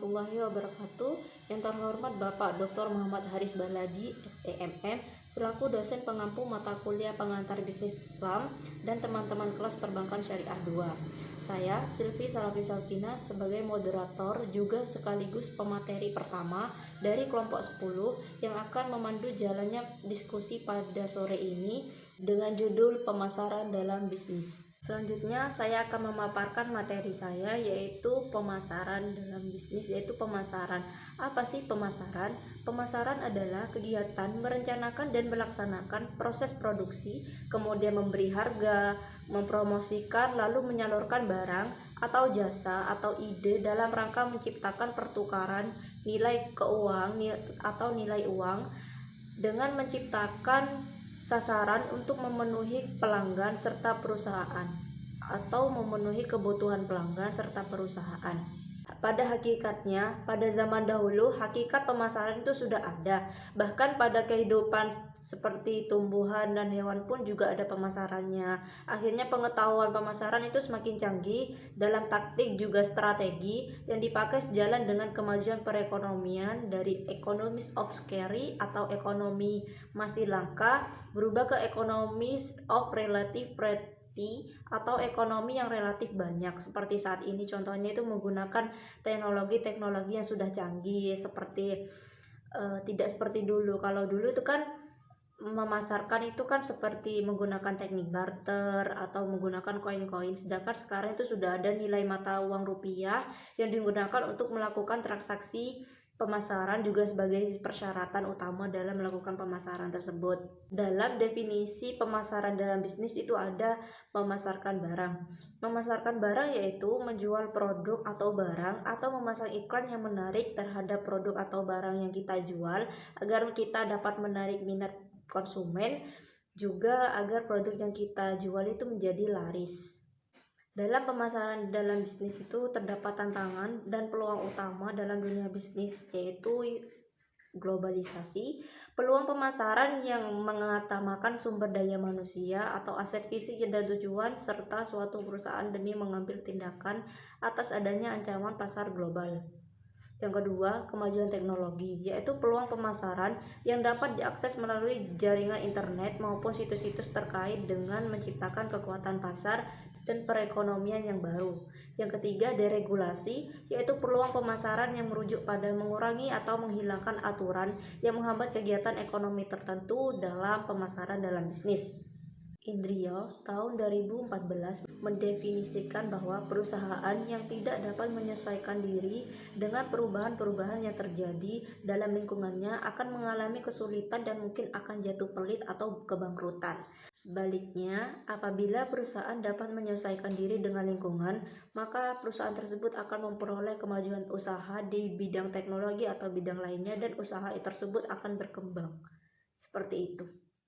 warahmatullahi wabarakatuh. Yang terhormat Bapak Dr. Muhammad Haris Baladi, SEMM, selaku dosen pengampu mata kuliah pengantar bisnis Islam dan teman-teman kelas perbankan syariah 2. Saya, Silvi Salafi Salkina, sebagai moderator juga sekaligus pemateri pertama dari kelompok 10 yang akan memandu jalannya diskusi pada sore ini dengan judul pemasaran dalam bisnis. Selanjutnya saya akan memaparkan materi saya, yaitu pemasaran dalam bisnis, yaitu pemasaran. Apa sih pemasaran? Pemasaran adalah kegiatan merencanakan dan melaksanakan proses produksi, kemudian memberi harga, mempromosikan, lalu menyalurkan barang atau jasa atau ide dalam rangka menciptakan pertukaran nilai atau nilai uang dengan menciptakan sasaran untuk memenuhi pelanggan serta perusahaan atau memenuhi kebutuhan pelanggan serta perusahaan. Pada hakikatnya, pada zaman dahulu, hakikat pemasaran itu sudah ada. Bahkan pada kehidupan seperti tumbuhan dan hewan pun juga ada pemasarannya. Akhirnya pengetahuan pemasaran itu semakin canggih dalam taktik juga strategi yang dipakai sejalan dengan kemajuan perekonomian dari economies of scale atau ekonomi masih langka berubah ke economies of relative atau ekonomi yang relatif banyak, seperti saat ini contohnya itu menggunakan teknologi yang sudah canggih seperti tidak seperti dulu. Kalau dulu itu kan memasarkan itu kan seperti menggunakan teknik barter atau menggunakan koin-koin, sedangkan sekarang itu sudah ada nilai mata uang rupiah yang digunakan untuk melakukan transaksi pemasaran juga sebagai persyaratan utama dalam melakukan pemasaran tersebut. Dalam definisi pemasaran dalam bisnis itu ada memasarkan barang. Memasarkan barang yaitu menjual produk atau barang atau memasang iklan yang menarik terhadap produk atau barang yang kita jual agar kita dapat menarik minat konsumen, juga agar produk yang kita jual itu menjadi laris. Dalam pemasaran dalam bisnis itu terdapat tantangan dan peluang utama dalam dunia bisnis, yaitu globalisasi, peluang pemasaran yang mengutamakan sumber daya manusia atau aset fisik dan tujuan, serta suatu perusahaan demi mengambil tindakan atas adanya ancaman pasar global. Yang kedua, kemajuan teknologi, yaitu peluang pemasaran yang dapat diakses melalui jaringan internet maupun situs-situs terkait dengan menciptakan kekuatan pasar dan perekonomian yang baru. Yang ketiga, deregulasi, yaitu peluang pemasaran yang merujuk pada mengurangi atau menghilangkan aturan yang menghambat kegiatan ekonomi tertentu dalam pemasaran dalam bisnis. Indrio tahun 2014 mendefinisikan bahwa perusahaan yang tidak dapat menyesuaikan diri dengan perubahan-perubahan yang terjadi dalam lingkungannya akan mengalami kesulitan dan mungkin akan jatuh pelit atau kebangkrutan. Sebaliknya, apabila perusahaan dapat menyesuaikan diri dengan lingkungan, maka perusahaan tersebut akan memperoleh kemajuan usaha di bidang teknologi atau bidang lainnya dan usaha tersebut akan berkembang. Seperti itu.